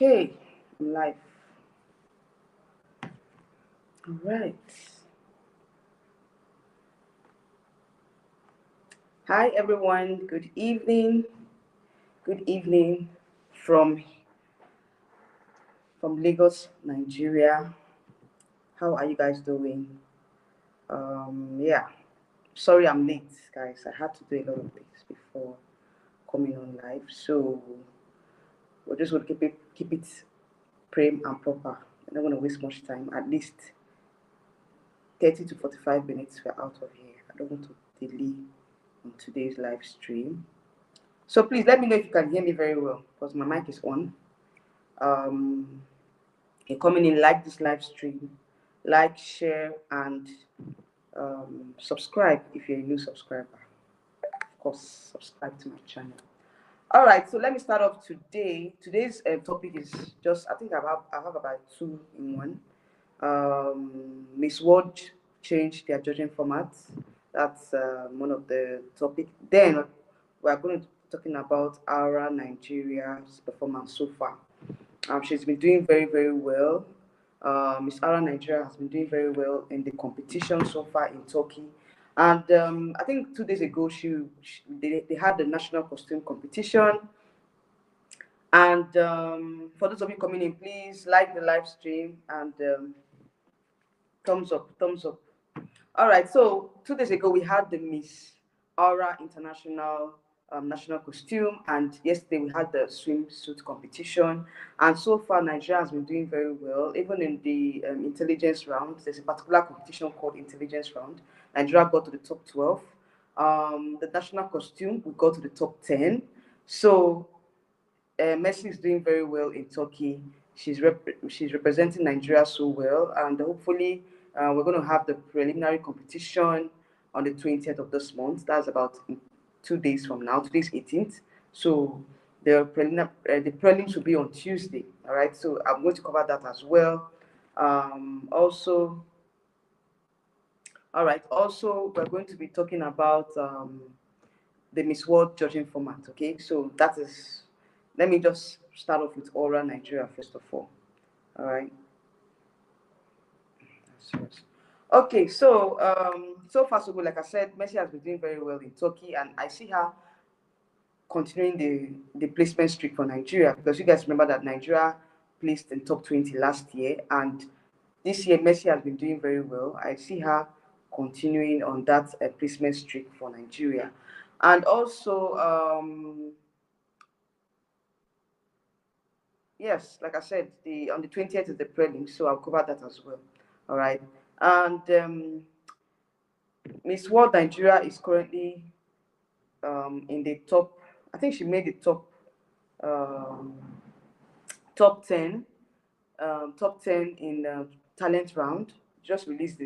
Okay, I'm live. All right. Hi, everyone. Good evening. Good evening from Lagos, Nigeria. How are you guys doing? Yeah. Sorry, I'm late, guys. I had to do a lot of things before coming on live, so we're just going to keep it prim and proper. I don't want to waste much time. At least 30 to 45 minutes. We're out of here. I don't want to delay on today's live stream. So please let me know if you can hear me very well because my mic is on. You're coming in, like this live stream, like, share, and subscribe if you're a new subscriber. Of course, subscribe to my channel. All right, so let me start off today. Today's topic is just, I think I have about two in one. Miss World changed their judging format. That's one of the topic. Then we are going to be talking about Aura Nigeria's performance so far. She's been doing very, very well. Miss Aura Nigeria has been doing very well in the competition so far in Turkey. And I think 2 days ago, they had the national costume competition. And for those of you coming in, please like the live stream and thumbs up, thumbs up. All right, so 2 days ago, we had the Miss Aura International national costume, and yesterday we had the swimsuit competition. And so far, Nigeria has been doing very well. Even in the intelligence round, there's a particular competition called intelligence round. Nigeria got to the top 12. The national costume, we got to the top 10. So Messi is doing very well in Turkey. She's representing Nigeria so well, and hopefully we're going to have the preliminary competition on the 20th of this month. That's about 2 days from now. Today's 18th. So the prelims will be on Tuesday. All right. So I'm going to cover that as well. Also, all right. Also, we're going to be talking about the Miss World judging format. Okay. So that is. Let me just start off with Aura Nigeria first of all. All right. Okay, so so far so good. Like I said, Messi has been doing very well in Turkey, and I see her continuing the placement streak for Nigeria, because you guys remember that Nigeria placed in top 20 last year, and this year Messi has been doing very well. I see her continuing on that placement streak for Nigeria, and also yes, like I said, on the 20th is the prelim, so I'll cover that as well. All right, and Miss World Nigeria is currently in the top. I think she made the um, top 10, top 10 in talent round. Just released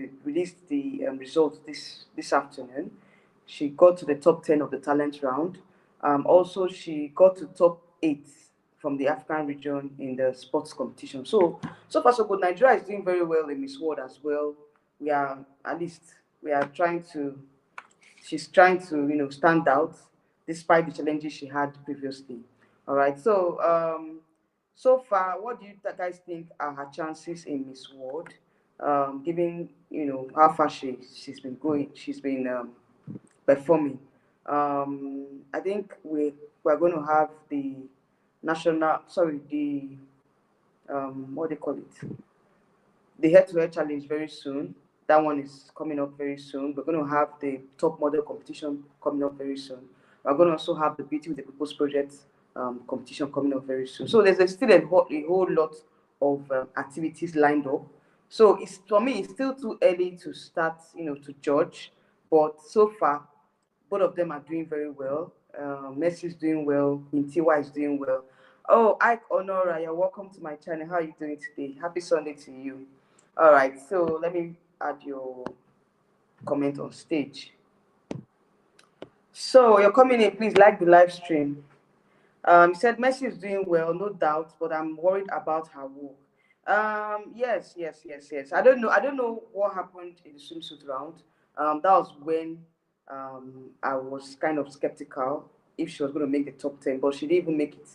the results this afternoon. She got to the top 10 of the talent round. Also, she got to top 8 from the African region in the sports competition. So far so good. Nigeria is doing very well in Miss World as well. We are at least we are trying to. She's trying to stand out despite the challenges she had previously. All right. So so far, what do you guys think are her chances in Miss World? Given how far she's been going, she's been performing. I think we're going to have the national, sorry, the what do they call it? The head-to-head challenge very soon. That one is coming up very soon. We're going to have the top model competition coming up very soon. We're going to also have the Beauty with the Purpose project competition coming up very soon. So there's still a whole lot of activities lined up. So it's, for me, it's still too early to start, to judge. But so far, both of them are doing very well. Messi is doing well. Intiwa is doing well. Oh, Ike Honora, you're welcome to my channel. How are you doing today? Happy Sunday to you. All right, so let me add your comment on stage. So you're coming in, please like the live stream. He said Messi is doing well, no doubt, but I'm worried about her work. Yes. I don't know what happened in the swimsuit round. That was when I was kind of skeptical if she was going to make the top 10, but she didn't even make it.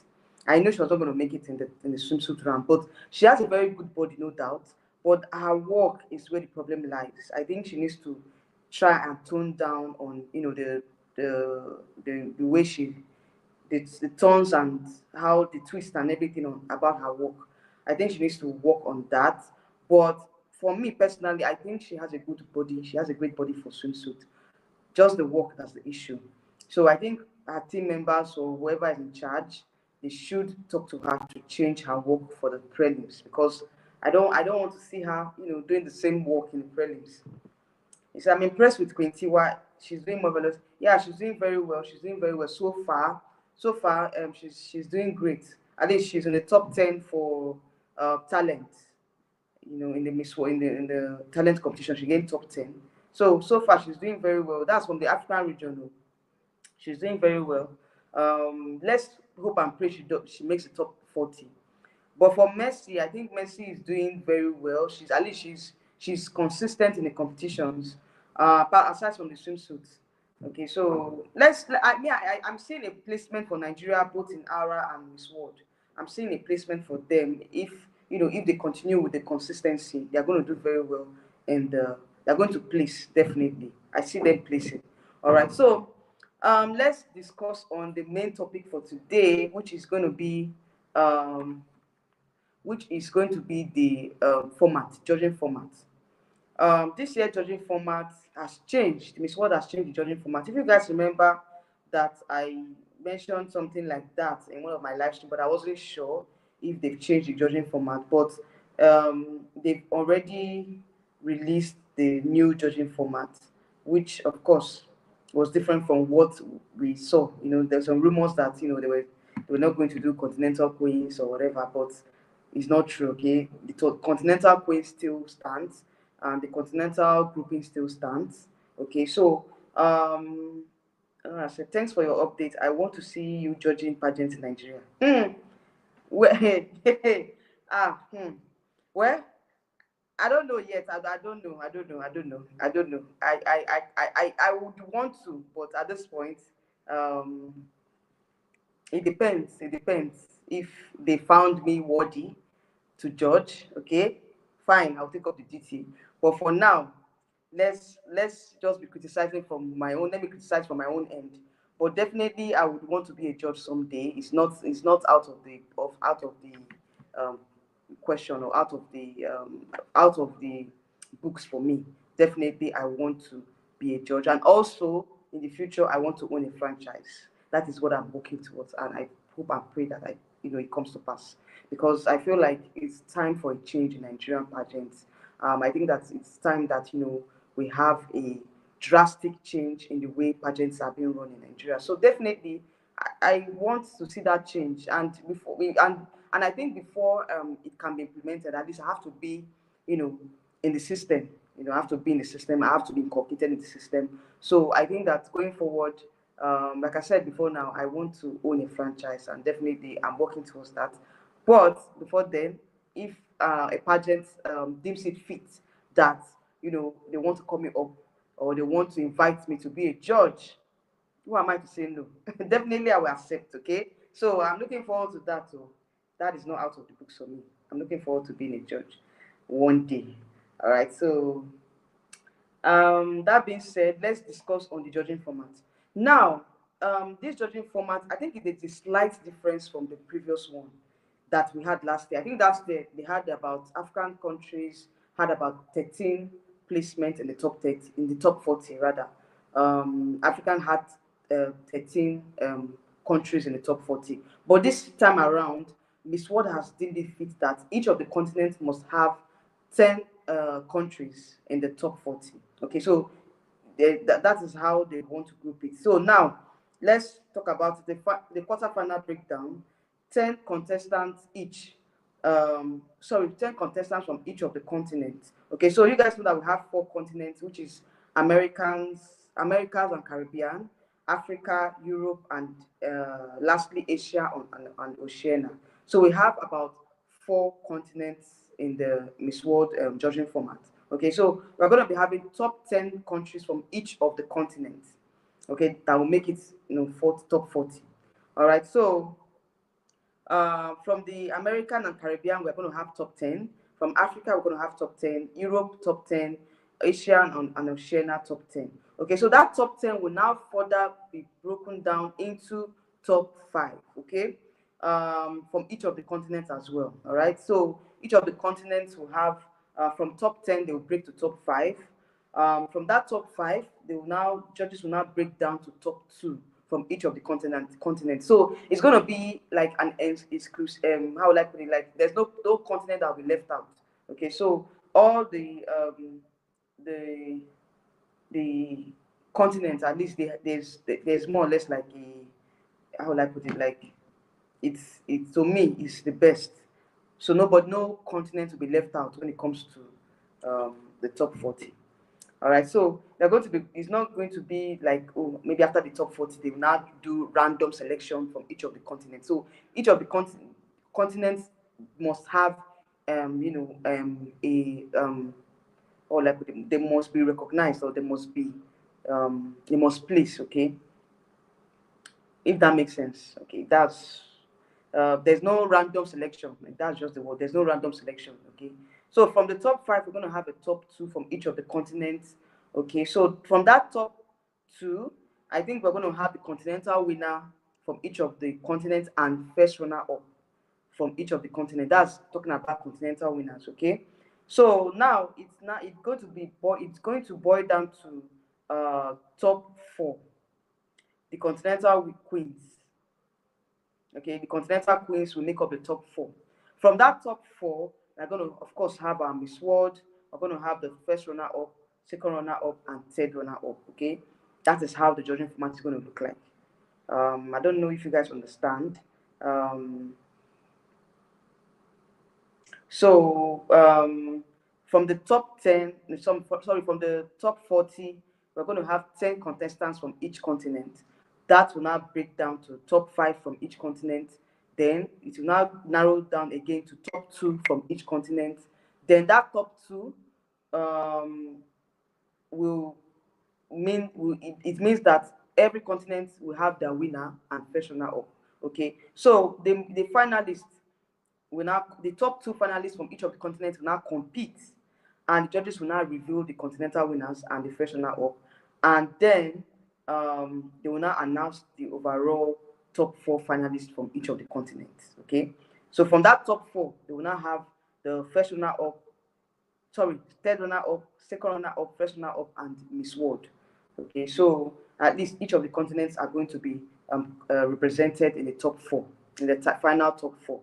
I know she was not going to make it in the swimsuit round, but she has a very good body, no doubt. But her work is where the problem lies. I think she needs to try and tone down on the way she the turns and how the twist and everything about her work. I think she needs to work on that. But for me personally, I think she has a good body. She has a great body for swimsuit. Just the work that's the issue. So I think her team members or whoever is in charge, they should talk to her to change her work for the prelims, because I don't want to see her, doing the same work in the prelims. So I'm impressed with Queen Tiwa. She's doing marvelous. Yeah, she's doing very well. She's doing very well so far. So far, she's doing great. At least she's in the top 10 for talent. In the in the talent competition, she gained top 10. So far she's doing very well. That's from the African region, though. She's doing very well. Let's hope and pray she makes the top 40. But for Messi, I think Messi is doing very well. She's at least she's consistent in the competitions. But aside from the swimsuits. Okay, so I'm seeing a placement for Nigeria both in Aura and Miss World. I'm seeing a placement for them. If they continue with the consistency, they're going to do very well, and they're going to place definitely. I see them placing. All right, so let's discuss on the main topic for today, which is going to be the format, judging format. This year judging format has changed. Miss World has changed the judging format. If you guys remember that I mentioned something like that in one of my live streams, but I wasn't sure if they've changed the judging format. But they've already released the new judging format, which of course was different from what we saw. There's some rumors that they were not going to do continental queens or whatever, but it's not true. Okay, the continental queen still stands, and the continental grouping still stands. Okay, so I said thanks for your update. I want to see you judging pageants in Nigeria. Well, well, I don't know yet. I don't know. I don't know. I would want to, but at this point, um, it depends. It depends. If they found me worthy to judge, okay, fine, I'll take up the duty. But for now, let's just be criticizing from my own. Let me criticize from my own end. But definitely, I would want to be a judge someday. It's not out of the um, question, or out of the books for me. Definitely, I want to be a judge, and also in the future, I want to own a franchise. That is what I'm working towards, and I hope and pray that it comes to pass, because I feel like it's time for a change in Nigerian pageants. I think that it's time that we have a drastic change in the way pageants are being run in Nigeria. So definitely, I want to see that change, and before we and I think before it can be implemented, at least I have to be, you know, in the system. I have to be in the system. I have to be incorporated in the system. So I think that going forward, like I said before, now I want to own a franchise, and definitely I'm working towards that. But before then, if a pageant deems it fit that they want to call me up, or they want to invite me to be a judge, who am I to say no? Definitely, I will accept. Okay, so I'm looking forward to that. So that is not out of the books for me. I'm looking forward to being a judge one day. All right. So that being said, let's discuss on the judging format. Now, this judging format, I think it is a slight difference from the previous one that we had last year. I think last year they had about African countries had about 13 placements in the top 30, in the top 40 rather. African had 13 countries in the top 40. But this time around, Miss World has deemed it fit that each of the continents must have 10 countries in the top 40. Okay, so that is how they want to group it. So now let's talk about the quarterfinal breakdown. 10 contestants each. Sorry, 10 contestants from each of the continents. Okay, so you guys know that we have 4 continents, which is Americas and Caribbean, Africa, Europe, and lastly Asia and Oceania. So we have about 4 continents in the Miss World judging format. Okay, so we're going to be having top 10 countries from each of the continents. Okay, that will make it, top 40. All right, so From the American and Caribbean, we're going to have top 10. From Africa, we're going to have top 10. Europe, top 10. Asia and Oceania, top 10. Okay, so that top 10 will now further be broken down into top 5. Okay, from each of the continents as well. All right, so each of the continents will have from top 10, they will break to top 5. From that top 5, they will now judges will now break down to top 2 from each of the continents. So it's going to be like an exclusive. How would I put it? Like there's no continent that will be left out. Okay, so all the the continents, at least there's more or less like a, how would I put it? Like it's to me it's the best. So no continent will be left out when it comes to the top 40. All right, so they're going to be. It's not going to be like, oh, maybe after the top 40, they will now do random selection from each of the continents. So each of the continents must have, a or like they must be recognized, or they must place. Okay, if that makes sense. Okay, that's there's no random selection. Like, that's just the word. There's no random selection. Okay, so from the top 5, we're going to have a top 2 from each of the continents. Okay, so from that top 2, I think we're going to have the continental winner from each of the continents and first runner up from each of the continents. That's talking about continental winners. Okay, so now it's going to boil down to top 4, the continental queens. Okay, the continental queens will make up the top 4. From that top 4, we're going to, of course, have our Miss World. We're going to have the first runner up, second runner up, and third runner up. Okay, that is how the judging format is going to look like. I don't know if you guys understand. From the top 10, from the top 40, we're going to have 10 contestants from each continent. That will now break down to top 5 from each continent. Then it will now narrow down again to top 2 from each continent. Then that top 2 it means that every continent will have their winner and first runner up. Okay, so the finalists will now, the top 2 finalists from each of the continents will now compete, and the judges will now reveal the continental winners and the first runner up, and then they will now announce the overall top 4 finalists from each of the continents. Okay, so from that top 4, they will now have the first runner up, third runner up, second runner up, first runner up, and Miss World. Okay, so at least each of the continents are going to be represented in the top 4, in the final top 4.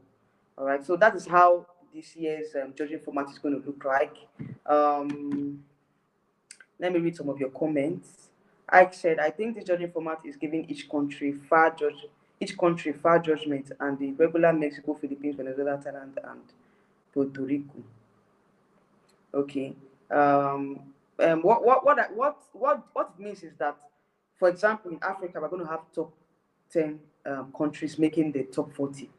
All right, so that is how this year's judging format is going to look like. Let me read some of your comments. Ike said, I think this judging format is giving each country fair judgment, and the regular Mexico, Philippines, Venezuela, Thailand, and Puerto Rico. Okay. What it means is that, for example, in Africa, we're going to have top 10 countries making the top 40.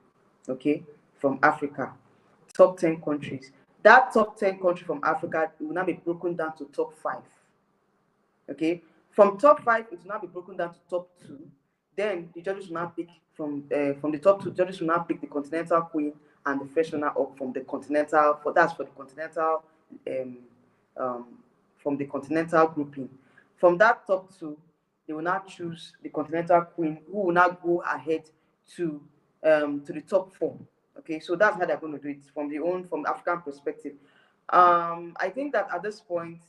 Okay, from Africa, top 10 countries. That top 10 country from Africa will now be broken down to top 5. Okay, from top 5, it will now be broken down to top 2. Then the judges will now pick from the top 2. Judges will now pick the continental queen and the first runner up from the continental. From the continental grouping. From that top 2, they will now choose the continental queen, who will now go ahead to the top 4. Okay, so that's how they're going to do it from the African perspective. I think that at this point,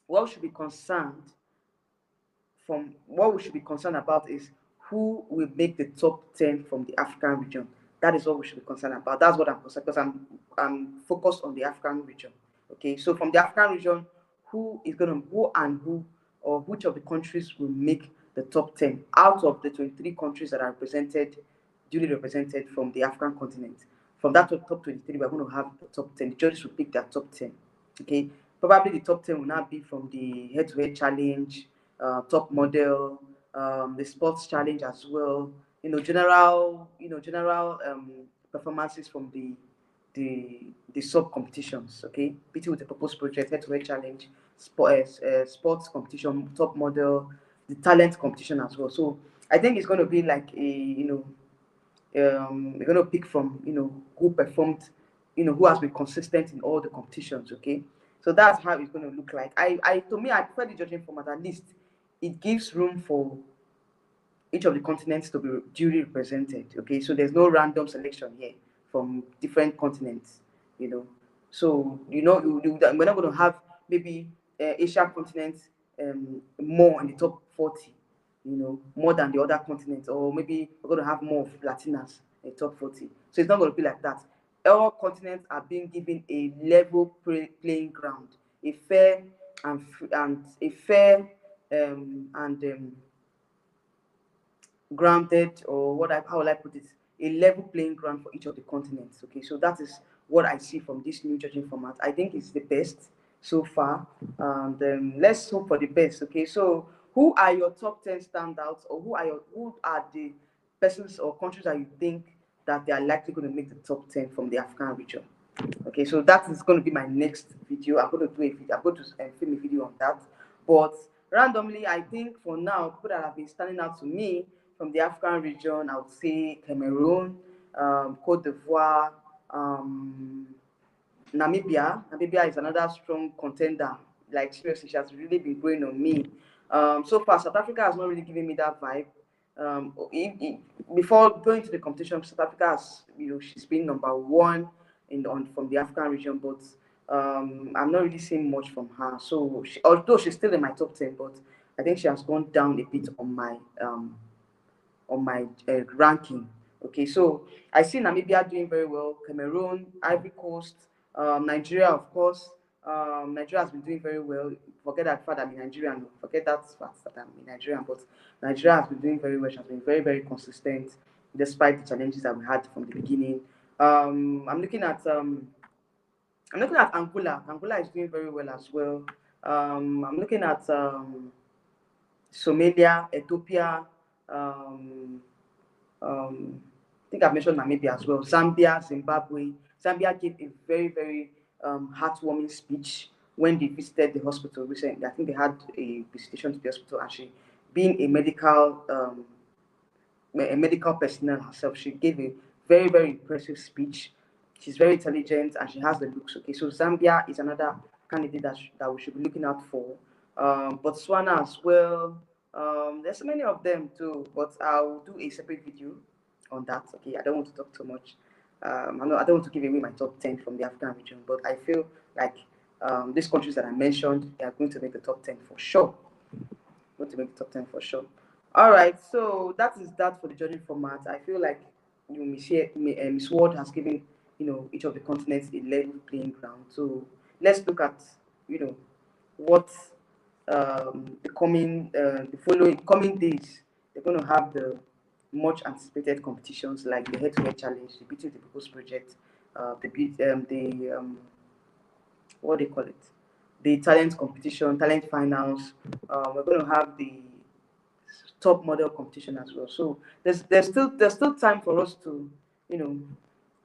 what we should be concerned about is who will make the top 10 from the African region. That is what we should be concerned about. That's what I'm concerned, because I'm focused on the African region. Okay, so from the African region, which of the countries will make the top 10 out of the 23 countries that are duly represented from the African continent. From that top 23, we're going to have the top 10. The judges will pick their top 10. Okay, probably the top 10 will now be from the head-to-head challenge, top model, the sports challenge as well. General performances from the sub competitions. Okay, PT with a purpose project, head-to-head challenge, sports competition, top model, the talent competition as well. So I think it's going to be like We're going to pick from, who performed, who has been consistent in all the competitions. Okay, so that's how it's going to look like. To me, I prefer the judging format. At least it gives room for each of the continents to be duly represented. Okay, so there's no random selection here from different continents. You know, so we're not going to have maybe Asia continent more in the top 40. More than the other continents, or maybe we're going to have more of Latinas in the top 40. So it's not going to be like that. All continents are being given a level playing ground, a fair and a fair and grounded, or how will I put it, a level playing ground for each of the continents. Okay, so that is what I see from this new judging format. I think it's the best so far, and let's hope for the best. Okay, so who are your top 10 standouts, or who are the persons or countries that you think that they are likely going to make the top 10 from the African region? Okay, so that is going to be my next video. I'm going to do a video. I'm going to film a video on that. But randomly, I think for now, people that have been standing out to me from the African region, I would say Cameroon, Cote d'Ivoire, Namibia. Namibia is another strong contender. Like seriously, she has really been growing on me. So far, South Africa has not really given me that vibe. Before going to the competition, South Africa has, she's been number one from the African region, but I'm not really seeing much from her. So although she's still in my top 10, but I think she has gone down a bit on my ranking. Okay, so I see Namibia doing very well, Cameroon, Ivory Coast, Nigeria, of course. Nigeria has been doing very well. Forget that fact I'm in Nigerian. Forget that fact that I'm in Nigerian. But Nigeria has been doing very well. She has been very, very consistent despite the challenges that we had from the beginning. I'm looking at Angola. Angola is doing very well as well. I'm looking at Somalia, Ethiopia. I think I've mentioned Namibia as well. Zambia, Zimbabwe. Zambia gave a very, very heartwarming speech when they visited the hospital recently. I think they had a visitation to the hospital, and she, being a medical personnel herself, she gave a very, very impressive speech. She's very intelligent and she has the looks. Okay, so Zambia is another candidate that we should be looking out for. Botswana as well. There's so many of them too, but I'll do a separate video on that. Okay, I don't want to talk too much. I don't want to give away my top 10 from the African region, but I feel like these countries that I mentioned, they are going to make the top 10 for sure. Going to make the top 10 for sure. All right, so that is that for the judging format. I feel like Miss Ward has given each of the continents a level playing ground. So let's look at what the following coming days they're going to have the much anticipated competitions like the head-to-head challenge, the Beauty of the People's Project, what do you call it? The talent competition, talent finals. We're going to have the top model competition as well. So there's still time for us to,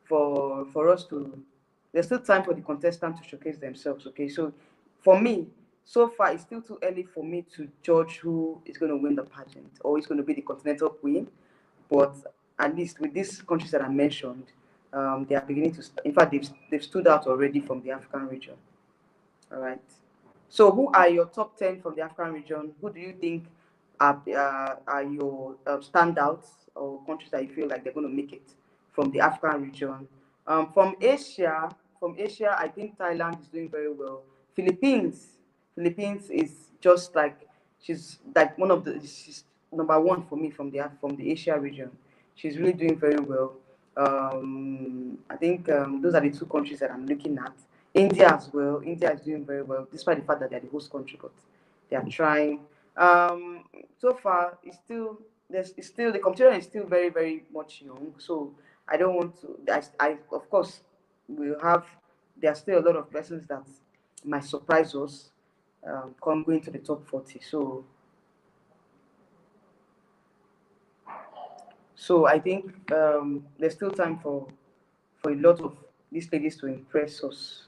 for us to, there's still time for the contestants to showcase themselves. Okay, so for me, so far it's still too early for me to judge who is going to win the pageant or is going to be the continental queen. But at least with these countries that I mentioned, they are beginning to. In fact, they've stood out already from the African region. All right. So, who are your top 10 from the African region? Who do you think are your standouts or countries that you feel like they're going to make it from the African region? From Asia, I think Thailand is doing very well. Philippines is just like she's like she's number one for me from the Asia region. She's really doing very well. I think those are the two countries that I'm looking at. India as well. India is doing very well, despite the fact that they're the host country, but they are trying. So far, it's still the competition is still very, very much young. So I don't want to. I of course will have. There are still a lot of persons that might surprise us. Come going to the top 40. So I think there's still time for a lot of these ladies to impress us.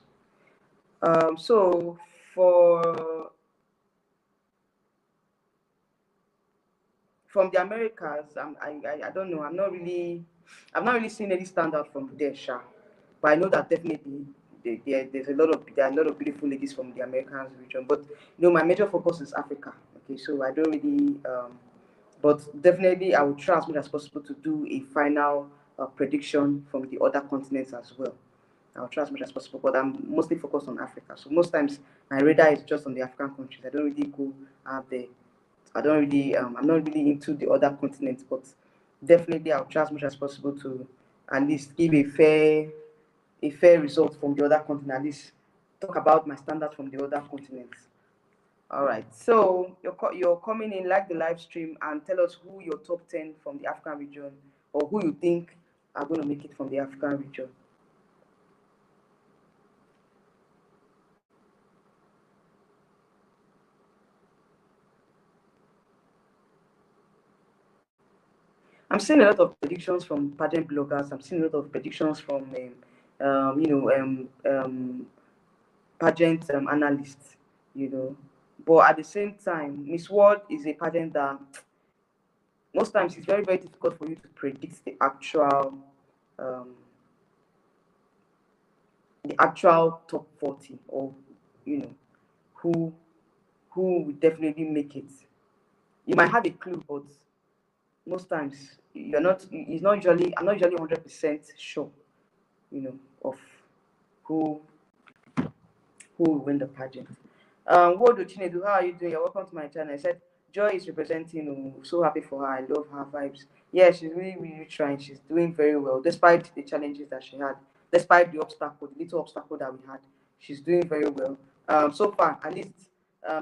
So for from the Americas, I don't know. I've not really seen any standout from there, Sha. But I know that definitely there are a lot of beautiful ladies from the Americans region. But my major focus is Africa. Okay, so I don't really but definitely I will try as much as possible to do a final prediction from the other continents as well. I'll try as much as possible, but I'm mostly focused on Africa. So most times my radar is just on the African countries. I don't really go out there. I don't really, I'm not really into the other continents, but definitely I'll try as much as possible to at least give a fair result from the other continent. At least talk about my standards from the other continents. All right. So you're coming in, like the live stream, and tell us who your top 10 from the African region, or who you think are going to make it from the African region. I'm seeing a lot of predictions from pageant bloggers. I'm seeing a lot of predictions from, pageant analysts. But at the same time, Miss World is a pageant that most times it's very, very difficult for you to predict um, the actual top 40, or you know who who will definitely make it. You might have a clue, but most times you're not. It's not usually. I'm not usually 100% sure. Of who will win the pageant. Wodo Chinedu, how are you doing? You're welcome to my channel. I said Joy is representing. So happy for her. I love her vibes. Yeah, she's really, really trying. She's doing very well, despite the challenges that she had, despite the little obstacle that we had. She's doing very well. So far, at least,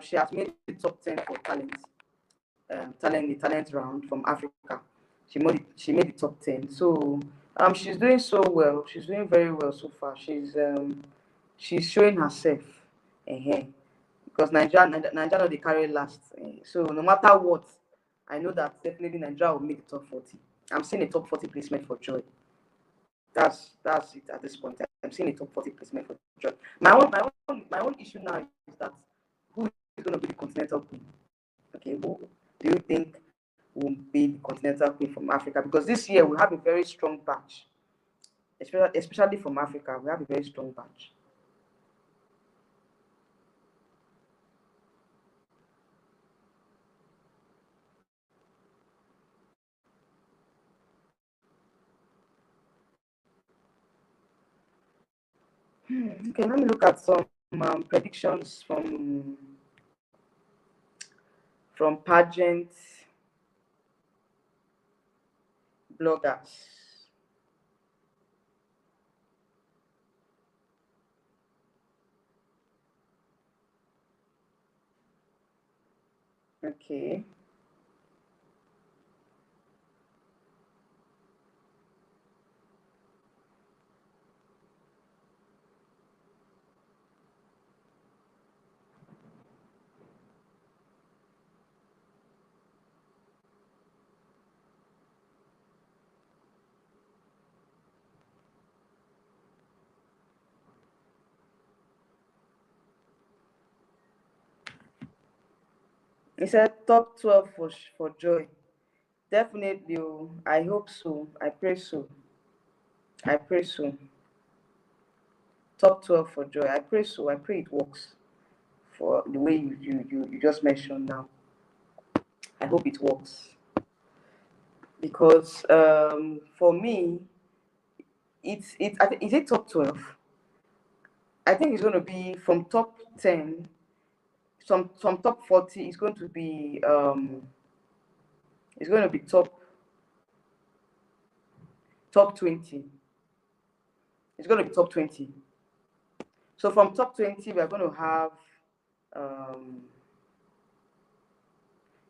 she has made the top 10 for the talent round from Africa. She made the top 10. So she's doing so well. She's doing very well so far. She's showing herself. Because Nigeria know they carry last. So no matter what, I know that definitely Nigeria will make the top 40. I'm seeing a top 40 placement for Joy. That's it at this point. I'm seeing a top 40 placement for Joy. My own issue now is that who is going to be the continental queen? Okay, who do you think will be the continental queen from Africa? Because this year we have a very strong batch, especially from Africa. We have a very strong batch. Okay, let me look at some predictions from pageant bloggers. Okay. He said top 12 for Joy. Definitely. I hope so. I pray so. I pray so. Top 12 for Joy. I pray so. I pray it works for the way you just mentioned now. I hope it works. Because for me, is it top 12? I think it's going to be from top 10, some top 40. It's going to be top 20. It's going to be top 20. So from top 20, we are going to have um,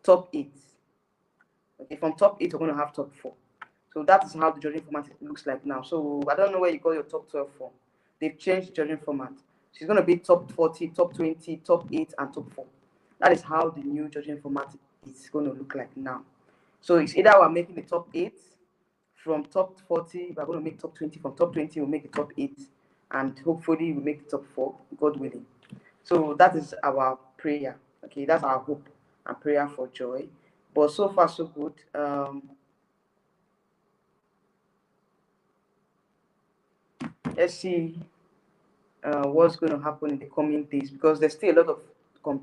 top 8. Okay, from top 8, we're going to have top 4. So that is how the judging format looks like now. So I don't know where you got your top 12 from. They've changed the judging format. She's going to be top 40, top 20, top 8, and top 4. That is how the new judging format is going to look like now. So it's either we're making the top 8, from top 40, we're going to make top 20, from top 20, we'll make the top 8, and hopefully we'll make the top 4, God willing. So that is our prayer. Okay, that's our hope and prayer for Joy, but so far so good. Let's see what's going to happen in the coming days, because there's still a lot of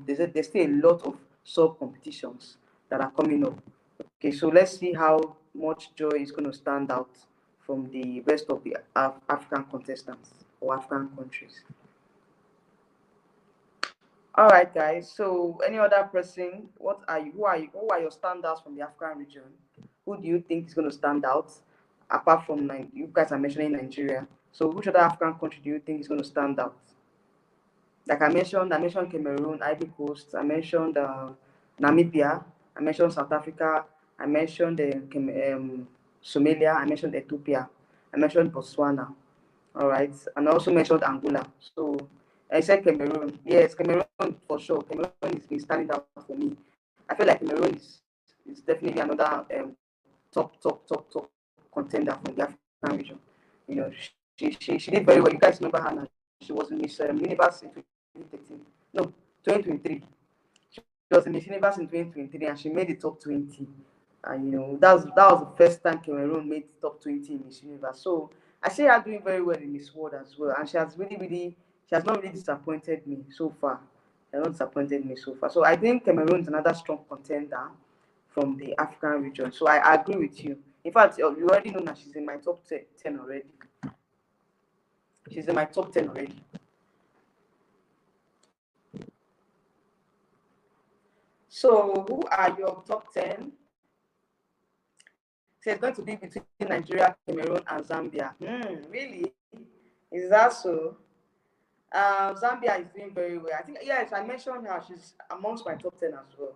there's still a lot of sub competitions that are coming up. Okay, so let's see how much Joy is going to stand out from the rest of the African contestants or African countries. All right, guys. So, any other person? What are you? Who are you? Who are your standouts from the African region? Who do you think is going to stand out? Apart from you guys are mentioning Nigeria. So, which other African country do you think is going to stand out? Like I mentioned Cameroon, Ivory Coast. I mentioned Namibia. I mentioned South Africa. I mentioned Somalia. I mentioned Ethiopia. I mentioned Botswana. All right, and I also mentioned Angola. So I said Cameroon. Yes, Cameroon for sure. Cameroon is standing out for me. I feel like Cameroon is definitely another top contender from the African region. You know, she did very well. You guys remember her now? She was in Miss Universe in 2013. No, 2023. She was in Miss Universe in 2023, and she made the top 20. And you know, that was the first time Cameroon made the top 20 in Miss Universe. So I see her doing very well in Miss World as well, and she has she has not really disappointed me so far. She has not disappointed me so far. So I think Cameroon is another strong contender from the African region. So I agree with you. In fact, you already know that she's in my top 10 already. She's in my top 10 already. So who are your top 10? So it's going to be between Nigeria, Cameroon, and Zambia. Really? Is that so? Zambia is doing very well. I think, yes, I mentioned her. She's amongst my top 10 as well.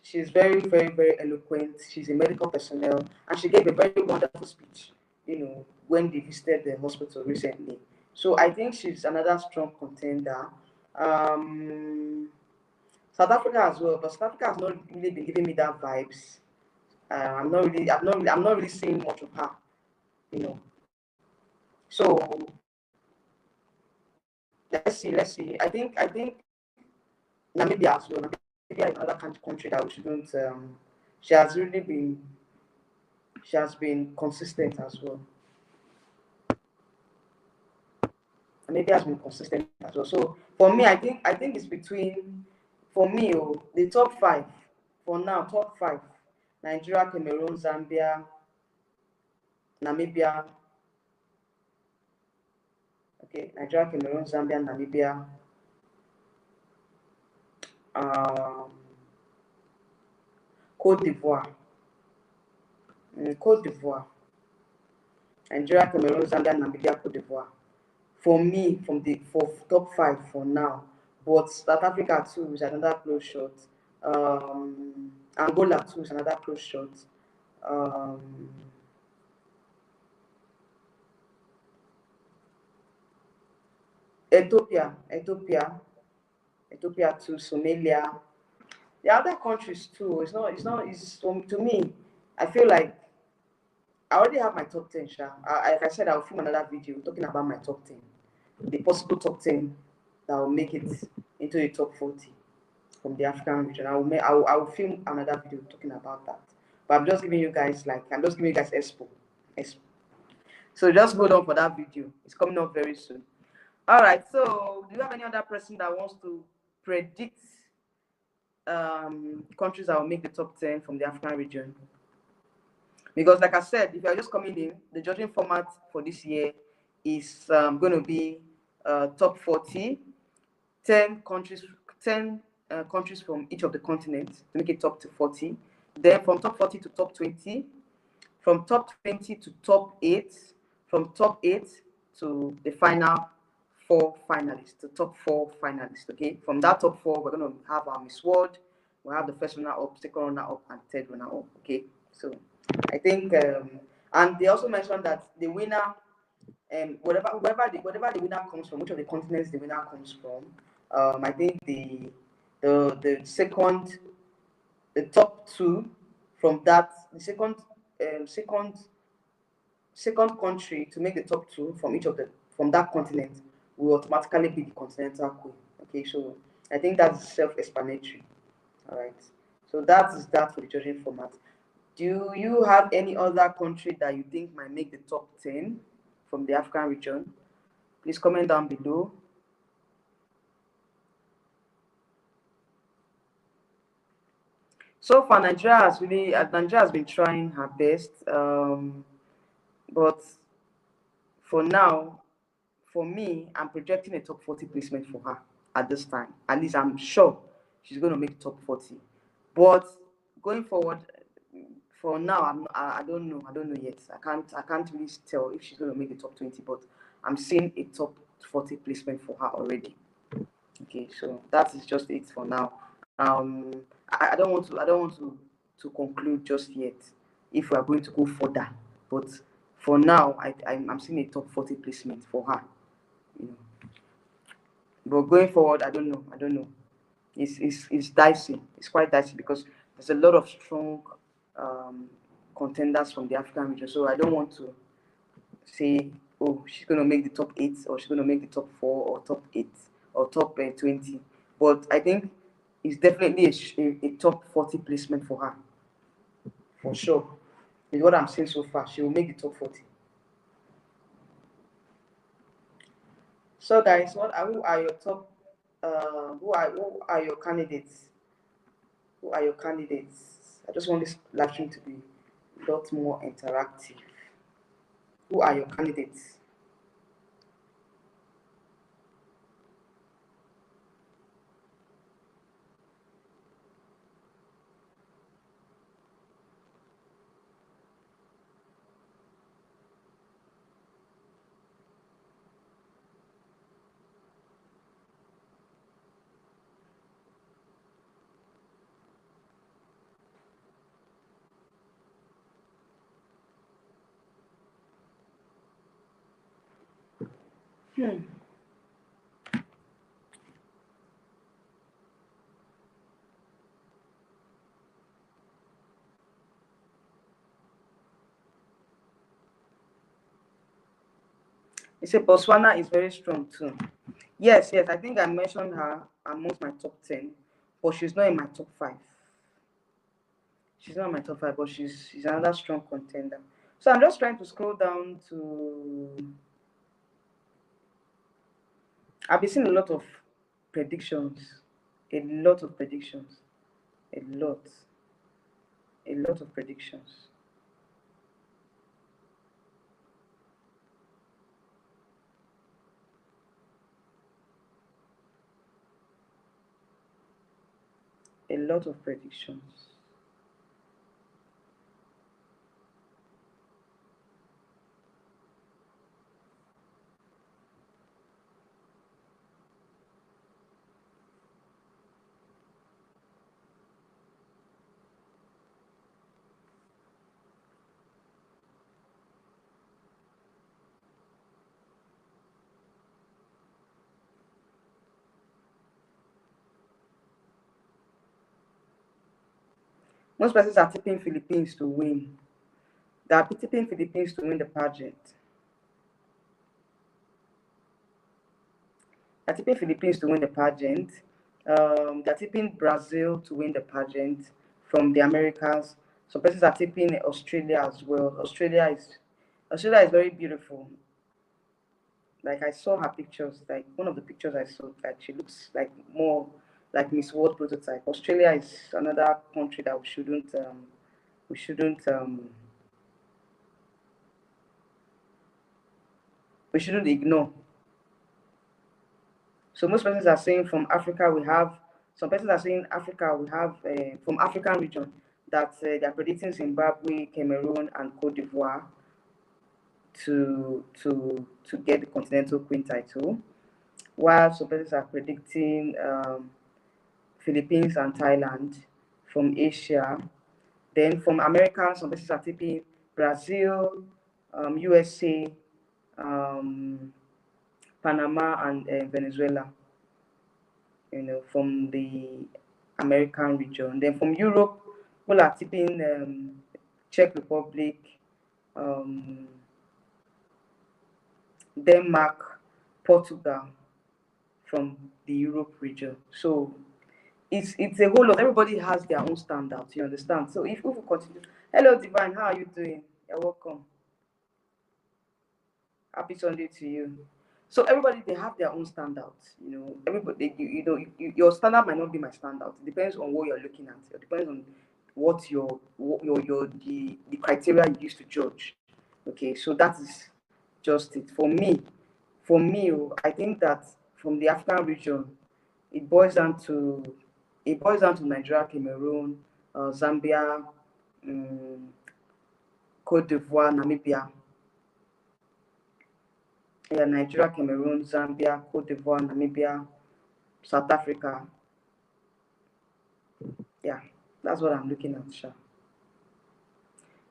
She's very, very, very eloquent. She's a medical personnel, and she gave a very wonderful speech, you know, when they visited the hospital recently. So I think she's another strong contender. South Africa as well, but South Africa has not really been giving me that vibes. I'm not really seeing much of her, you know. So let's see. I think Namibia as well. Namibia is another country that we shouldn't. She has really been. She has been consistent as well. Namibia has been consistent as well. So for me, I think it's between. For me, the top five for now. Top five: Nigeria, Cameroon, Zambia, Namibia. Okay, Nigeria, Cameroon, Zambia, Namibia. Um, Côte d'Ivoire. Côte d'Ivoire. Nigeria, Cameroon, Zambia, Namibia, Côte d'Ivoire. For me, for top five for now. But South Africa too is another close shot. Angola too is another close shot. Um, Ethiopia too, Somalia. The other countries too. It's to me. I feel like I already have my top 10, Sha. Like I said, I'll film another video talking about my top 10. The possible top 10 that will make it into the top 40 from the African region. I will film another video talking about that. But I'm just giving you guys expo. So just hold on for that video. It's coming up very soon. All right. So do you have any other person that wants to predict countries that will make the top 10 from the African region? Because, like I said, if you're just coming in, the judging format for this year is going to be top 40, 10 countries, 10 countries from each of the continents to make it top to 40. Then from top 40 to top 20, from top 20 to top 8, from top 8 to the final top four finalists. Okay, from that top four, we're going to have our Miss World. We'll have the first runner up, second runner up, and third runner up. Okay, so I think, and they also mentioned that the winner, whatever the winner comes from, which of the continents the winner comes from, I think the second, the top two from that, the second country to make the top two from each of the from that continent will automatically be the continental queen. Okay, so I think that's self-explanatory. All right. So that is that for the judging format. Do you have any other country that you think might make the top 10 from the African region? Please comment down below. So far, Nigeria has been trying her best, but for now, for me, I'm projecting a top 40 placement for her at this time. At least I'm sure she's going to make top 40. But going forward, for now, I don't know. I don't know yet. I can't really tell if she's going to make the top 20. But I'm seeing a top 40 placement for her already. Okay, so that is just it for now. Um, I don't want to conclude just yet if we are going to go further. But for now, I'm seeing a top 40 placement for her. You know. But going forward, I don't know. I don't know. It's dicey. It's quite dicey because there's a lot of strong um, contenders from the African region. So I don't want to say, oh, she's going to make the top 8 or she's going to make the top 4 or top 8 or top 20. But I think it's definitely a top 40 placement for her. For sure. Is what I'm saying so far. She will make the top 40. So guys, who are your top who are your candidates? Who are your candidates? I just want this live stream to be a lot more interactive. Who are your candidates? Hmm. You say Botswana is very strong too. Yes, yes, I think I mentioned her amongst my top 10, but she's not in my top 5. She's not in my top 5, but she's another strong contender. So I'm just trying to scroll down to. I've been seeing a lot of predictions, a lot of predictions, a lot, a lot of predictions. A lot of predictions. Most persons are tipping Philippines to win. They are tipping Philippines to win the pageant. They're tipping Philippines to win the pageant. They're tipping Brazil to win the pageant from the Americas. Some persons are tipping Australia as well. Australia is very beautiful. Like I saw her pictures. Like one of the pictures I saw, like she looks like more like Miss World prototype. Australia is another country that we shouldn't we shouldn't ignore. So most persons are saying from Africa we have some persons are saying Africa we have from African region that they are predicting Zimbabwe, Cameroon, and Cote d'Ivoire to get the Continental Queen title, while some persons are predicting Philippines and Thailand from Asia. Then from America, some persons are tipping Brazil, USA, um, Panama, and Venezuela. From the American region. Then from Europe, people are tipping Czech Republic, um, Denmark, Portugal from the Europe region. So it's a whole lot. Everybody has their own standouts, you understand? So if we continue, hello Divine, how are you doing? You're welcome. Happy Sunday to you. So everybody they have their own standouts. Everybody your standard might not be my standout. It depends on what you're looking at. It depends on the criteria you use to judge. Okay, so that is just it. For me, I think that from the African region, it boils down to Nigeria, Cameroon, Zambia, um, Cote d'Ivoire, Namibia. Yeah, Nigeria, Cameroon, Zambia, Cote d'Ivoire, Namibia, South Africa. Yeah, that's what I'm looking at, Sha.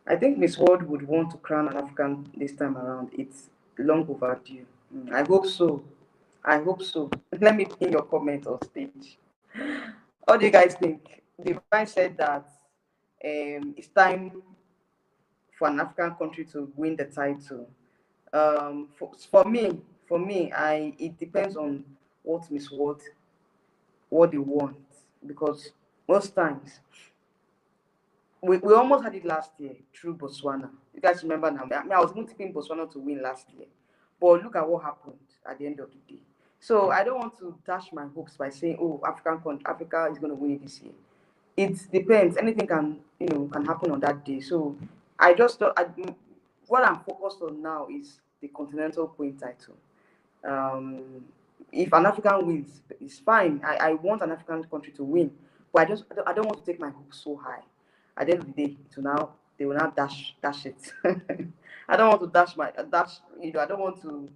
I think Miss World would want to crown an African this time around. It's long overdue. I hope so. I hope so. Let me pin your comment on stage. What do you guys think? Divine said that it's time for an African country to win the title. For me, it depends on what Miss World what they want, because most times we almost had it last year through Botswana. You guys remember now? I mean, I was even tipping Botswana to win last year, but look at what happened at the end of the day. So I don't want to dash my hopes by saying, "Oh, Africa is going to win it this year." It depends. Anything can happen on that day. So I just thought what I'm focused on now is the Continental Queen title. Um, if an African wins, it's fine. I want an African country to win, but I don't want to take my hopes so high. At the end of the day, they will now dash it. I don't want to dash. I don't want to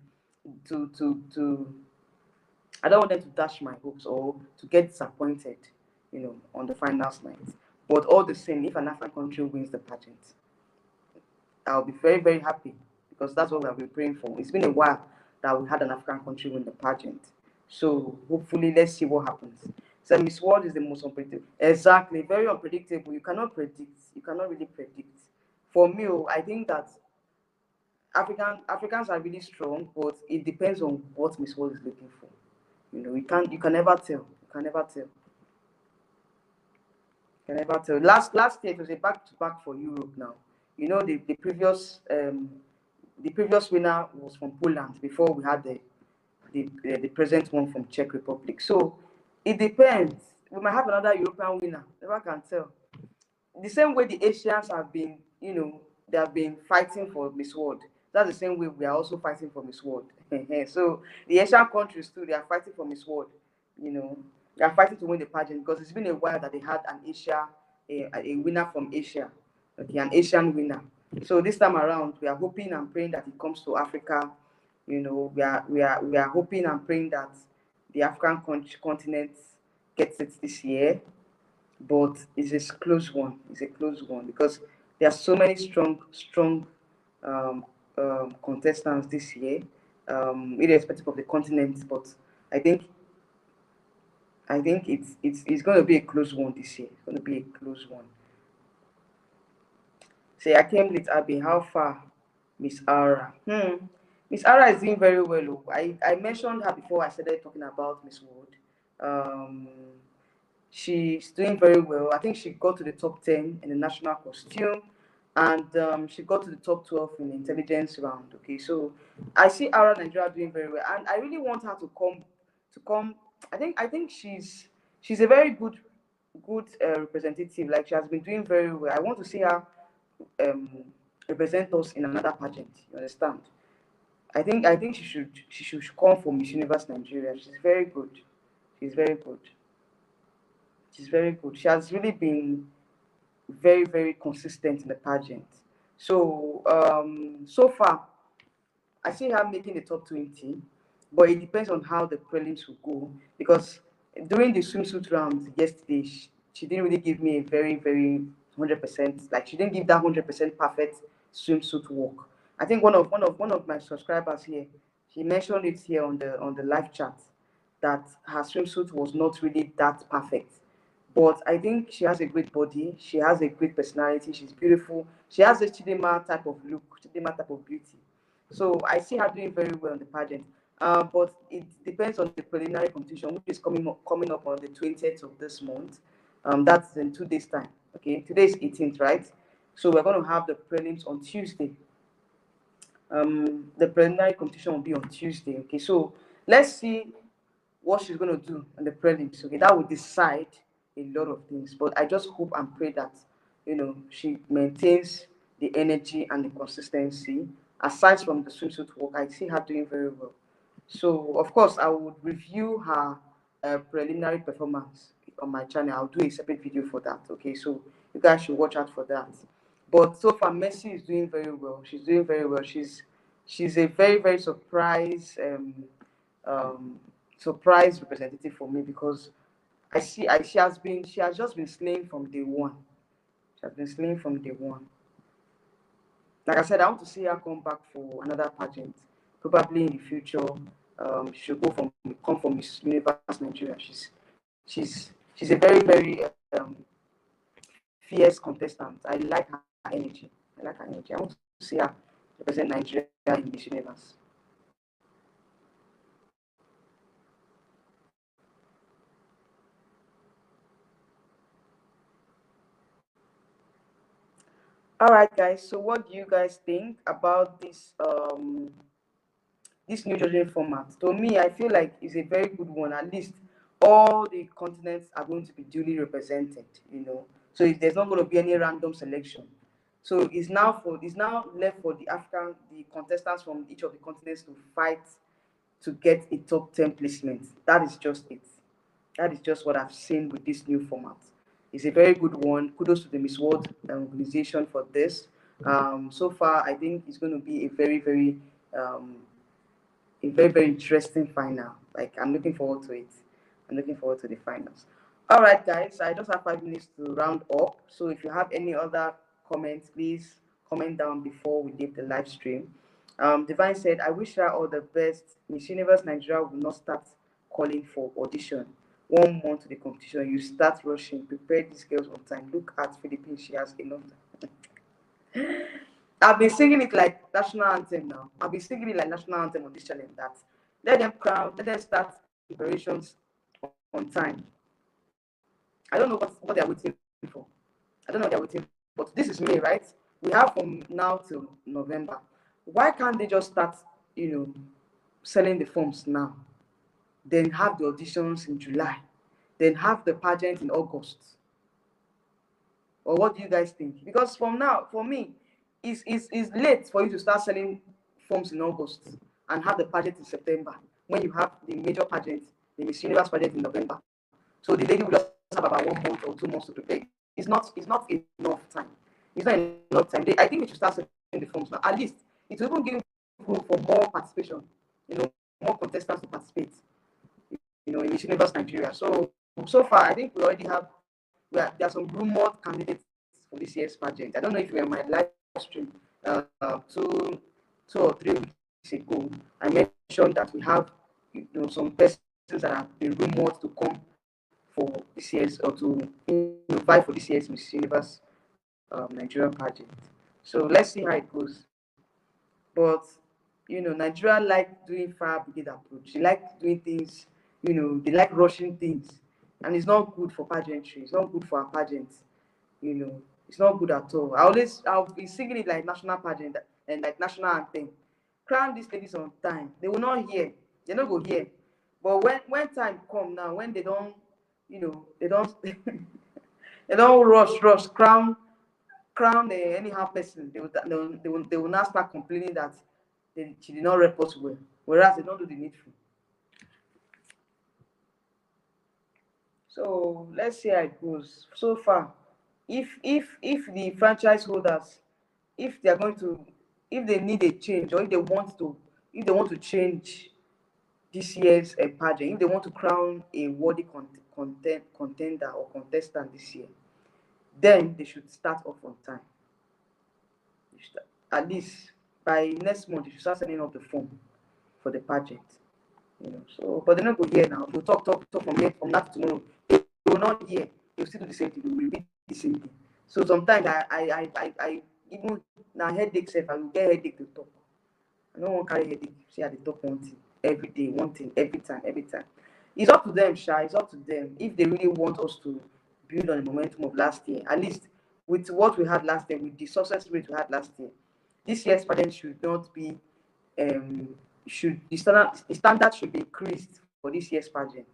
I don't want them to dash my hopes or to get disappointed. On the finals night. But all the same, if an African country wins the pageant, I'll be very, very happy because that's what we have been praying for. It's been a while that we had an African country win the pageant. So hopefully, let's see what happens. So Miss World is the most unpredictable. Exactly, very unpredictable. You cannot predict. You cannot really predict. For me, I think that Africans are really strong, but it depends on what Miss World is looking for. You can never tell. You can never tell. Can never tell. Last year it was a back to back for Europe now. The previous winner was from Poland before we had the present one from Czech Republic. So it depends. We might have another European winner. Never can tell. The same way the Asians have been, they have been fighting for Miss World. That's the same way we are also fighting for Miss World. So the Asian countries too, they are fighting for Miss World. You know, they are fighting to win the pageant because it's been a while that they had a winner from Asia, okay, an Asian winner. So this time around, we are hoping and praying that it comes to Africa. We are hoping and praying that the African continent gets it this year, but it's a close one. It's a close one because there are so many strong um, contestants this year, irrespective of the continent. But I think it's going to be a close one this year. It's going to be a close one. Say, I came late, Abby. How far, Miss Ara? Miss Ara is doing very well. I mentioned her before I started talking about Miss Wood. Um, she's doing very well. I think she got to the top 10 in the national costume, and she got to the top 12 in the intelligence round. Okay, so I see Ara Nigeria doing very well, and I really want her to come. I think she's a very good representative. Like she has been doing very well. I want to see her um, represent us in another pageant. You understand? I think she should come for Miss Universe Nigeria. She's very good. She's very good. She's very good. She has really been very, very consistent in the pageant. So far, I see her making the top 20, but it depends on how the prelims will go. Because during the swimsuit round yesterday, she didn't really give me a very, very 100%. Like she didn't give that 100% perfect swimsuit walk. I think one of my subscribers here, he mentioned it here on the live chat that her swimsuit was not really that perfect. But I think she has a great body. She has a great personality. She's beautiful. She has a Chidema type of look, Chidema type of beauty. So I see her doing very well in the pageant. But it depends on the preliminary competition, which is coming up on the 20th of this month. That's in 2 days' time. Okay, today is 18th, right? So we're going to have the prelims on Tuesday. The preliminary competition will be on Tuesday. Okay, so let's see what she's going to do in the prelims. Okay, that will decide a lot of things. But I just hope and pray that she maintains the energy and the consistency. Aside from the swimsuit work, I see her doing very well. So of course, I would review her preliminary performance on my channel. I'll do a separate video for that. Okay, so you guys should watch out for that. But so far, Messi is doing very well. She's doing very well. She's a very very um, surprise representative for me because she has just been slaying from day one. She has been slaying from day one. Like I said, I want to see her come back for another pageant, probably in the future. She should come from Miss Universe Nigeria. She's a very very fierce contestant. I like her energy. I like her energy. I want to see her represent Nigeria in Miss Universe. All right, guys. So, what do you guys think about this new judging format? To me, I feel like it's a very good one. At least all the continents are going to be duly represented. So there's not going to be any random selection. So it's now left for the contestants from each of the continents to fight to get a top 10 placement. That is just it. That is just what I've seen with this new format. It's a very good one. Kudos to the Miss World organization for this. So far, I think it's going to be um, a very, very interesting final. Like, I'm looking forward to it. I'm looking forward to the finals. All right, guys, I just have 5 minutes to round up. So if you have any other comments, please comment down before we leave the live stream. Divine said, I wish her all the best. Miss Universe Nigeria will not start calling for audition. 1 month to the competition, you start rushing. Prepare these girls on time. Look at Philippines, she has enough. I've been singing it like national anthem now. I've been singing it like national anthem on this channel. That let them start preparations on time. I don't know what they're waiting for. I don't know what they're waiting for. But this is May, right? We have from now till November. Why can't they just start, selling the forms now? Then have the auditions in July. Then have the pageant in August. Or what do you guys think? Because from now, for me, it's late for you to start selling forms in August and have the pageant in September when you have the major pageant, the Miss Universe pageant in November. So the lady will just have about 1 month or 2 months to prepare. It's not enough time. It's not enough time. I think we should start selling the forms now. At least it will even give room for more participation, more contestants to participate, in Miss Universe Nigeria. So far, I think we already have there are some rumored candidates for this year's pageant. I don't know if you were in my live stream two or 3 weeks ago. I mentioned that we have some persons that have been rumored to come for this year's or to vie for this year's Miss Universe Nigeria pageant. So let's see how it goes. But Nigeria like doing fire brigade approach. They like doing things, they like rushing things. And it's not good for pageantry. It's not good for our pageants. It's not good at all. I'll be singing it like national pageant and like national anthem. Crown these ladies on time. They will not hear. They not go hear. But when time come now, when they don't, they don't they don't rush crown anyhow person, they will now start complaining that she did not rep us well, whereas they don't do the needful. So let's see how it goes. So far, if the franchise holders, if they are going to, if they need a change, or if they want to change this year's pageant, if they want to crown a worthy contender or contestant this year, then they should start off on time. At least by next month, you should start sending up the form for the pageant. So, but they're not going here now. We'll talk from that to tomorrow. They will not hear. They'll still do the same thing. They will repeat the same thing. So sometimes I even now headache self, I will get headache to talk. I don't want to carry headache. See, at the top one thing. every day, one thing, every time, every time. It's up to them, Sha. It's up to them. If they really want us to build on the momentum of last year, at least with what we had last year, with the success rate we had last year, this year's pageant should not be should the standard should be increased for this year's pageant.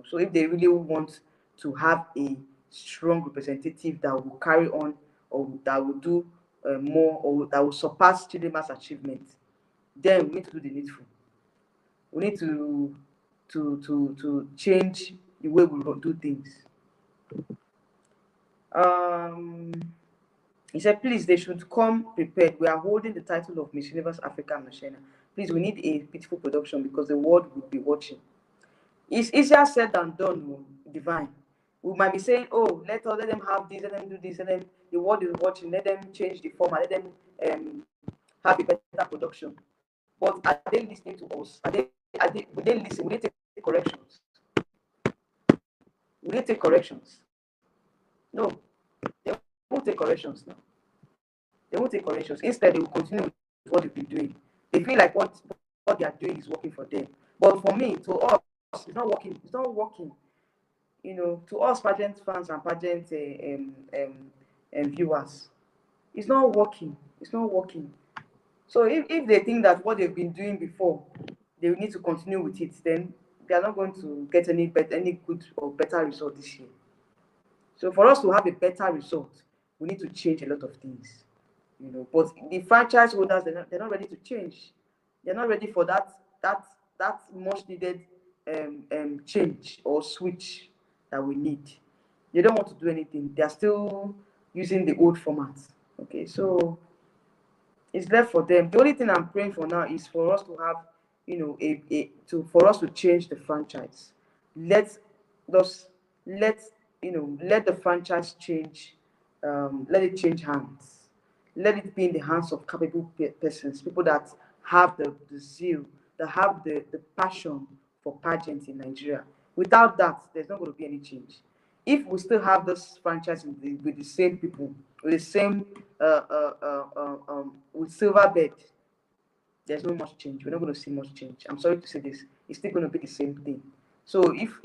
So if they really want to have a strong representative that will carry on, or that will do more, or that will surpass Chidema's achievement, then we need to do the needful. We need to change the way we do things. Um, he said, please, they should come prepared. We are holding the title of Miss Universe Africa and Oceania. Please, we need a beautiful production because the world will be watching. It's easier said than done, Divine. We might be saying, oh, let them have this, let them do this, let them, the world is watching, let them change the format, let them have a better production. But are they listening to us? Will they listen? Will they take corrections? Will they take corrections? No, they won't take corrections now. They won't take corrections. Instead, they will continue with what they've been doing. They feel like what they are doing is working for them. But for me, to us, it's not working. It's not working. To us pageant fans and pageant viewers, it's not working. It's not working. So if they think that what they've been doing before, they will need to continue with it, then they are not going to get any good or better result this year. So for us to have a better result, we need to change a lot of things. But the franchise holders, they're not ready to change. They're not ready for that much needed change or switch that we need. They don't want to do anything. They're still using the old format. Okay, so it's left for them. The only thing I'm praying for now is for us to have, for us to change the franchise. Let the franchise change. Let it change hands. Let it be in the hands of capable persons, people that have the zeal, that have the passion for pageants in Nigeria. Without that, there's not going to be any change. If we still have this franchise with the same people, with the same with silver bed, there's not much change. We're not going to see much change. I'm sorry to say this. It's still going to be the same thing. So if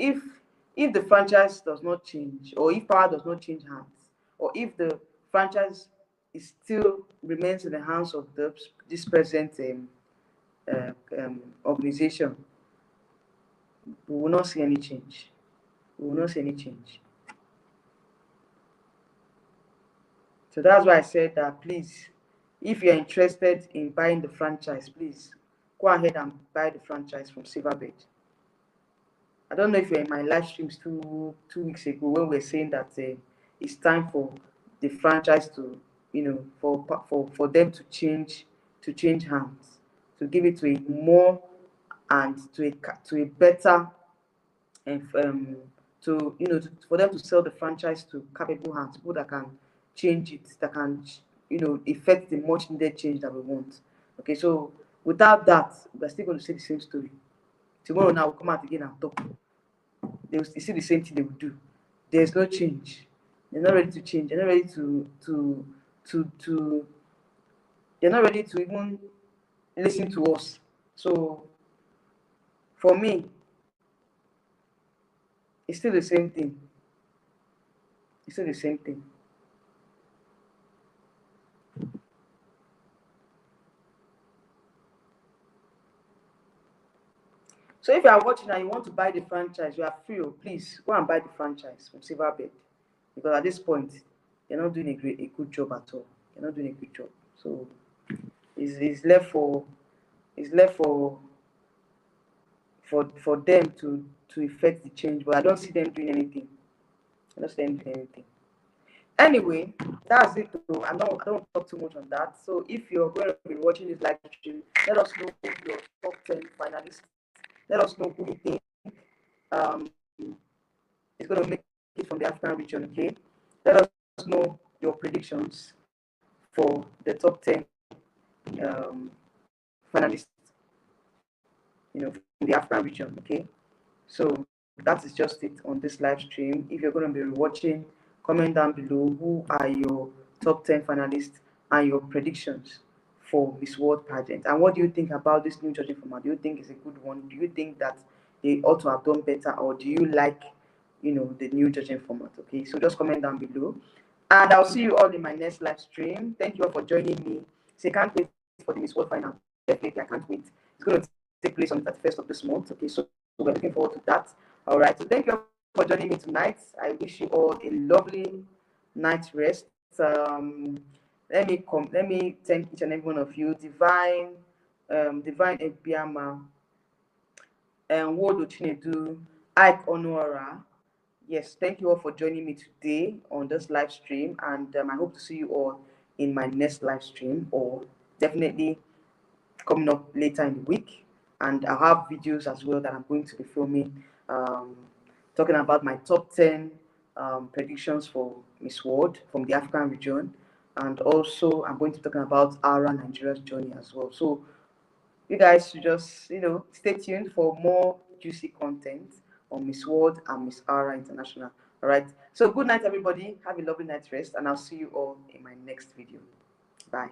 the franchise does not change, or if power does not change hands, or if the franchise still remains in the hands of this present organization, we will not see any change. We will not see any change. So that's why I said that, please, if you're interested in buying the franchise, please go ahead and buy the franchise from Silverbird. I don't know if you're in my live streams two weeks ago when we were saying that it's time for the franchise to, for them to change hands, to give it to a more and to a better, and for them to sell the franchise to capable hands, people that can change it, that can effect the much needed change that we want. Okay, so without that, we're still going to say the same story. Tomorrow now we'll come out again and talk. They will see the same thing they will do. There's no change. They're not ready to change. They're not ready to they're not ready to even listen to us. So for me, it's still the same thing. It's still the same thing. So if you are watching and you want to buy the franchise, you are free. Please go and buy the franchise from Silverbird, because at this point, they're not doing a good job at all. They're not doing a good job. So it's left for them to effect the change. But I don't see them doing anything. I don't see them doing anything. Anyway, that's it. Though. I don't talk too much on that. So if you're going to be watching this live stream, let us know your top 10 finalists. Let us know who you think is going to make it from the African region. Okay, let us know your predictions for the top 10 finalists, from the African region. Okay, so that is just it on this live stream. If you're going to be watching, comment down below who are your top 10 finalists and your predictions for Miss World pageant. And what do you think about this new judging format? Do you think it's a good one? Do you think that they ought to have done better, or do you like, the new judging format? Okay, so just comment down below, and I'll see you all in my next live stream. Thank you all for joining me. So I can't wait for the Miss World final. Definitely, I can't wait. It's going to take place on the 31st of this month. Okay, so we're looking forward to that. All right, so thank you all for joining me tonight. I wish you all a lovely night's rest. Let me thank each and every one of you. Divine Ebiama, Wodo Chinedu, Ike Onora. Yes, thank you all for joining me today on this live stream, and I hope to see you all in my next live stream, or definitely coming up later in the week. And I'll have videos as well that I'm going to be filming, talking about my top 10 predictions for Miss World from the African region. And also, I'm going to be talking about Ara Nigeria's journey as well. So, you guys should just, stay tuned for more juicy content on Miss World and Miss Ara International. All right. So, good night, everybody. Have a lovely night's rest, and I'll see you all in my next video. Bye.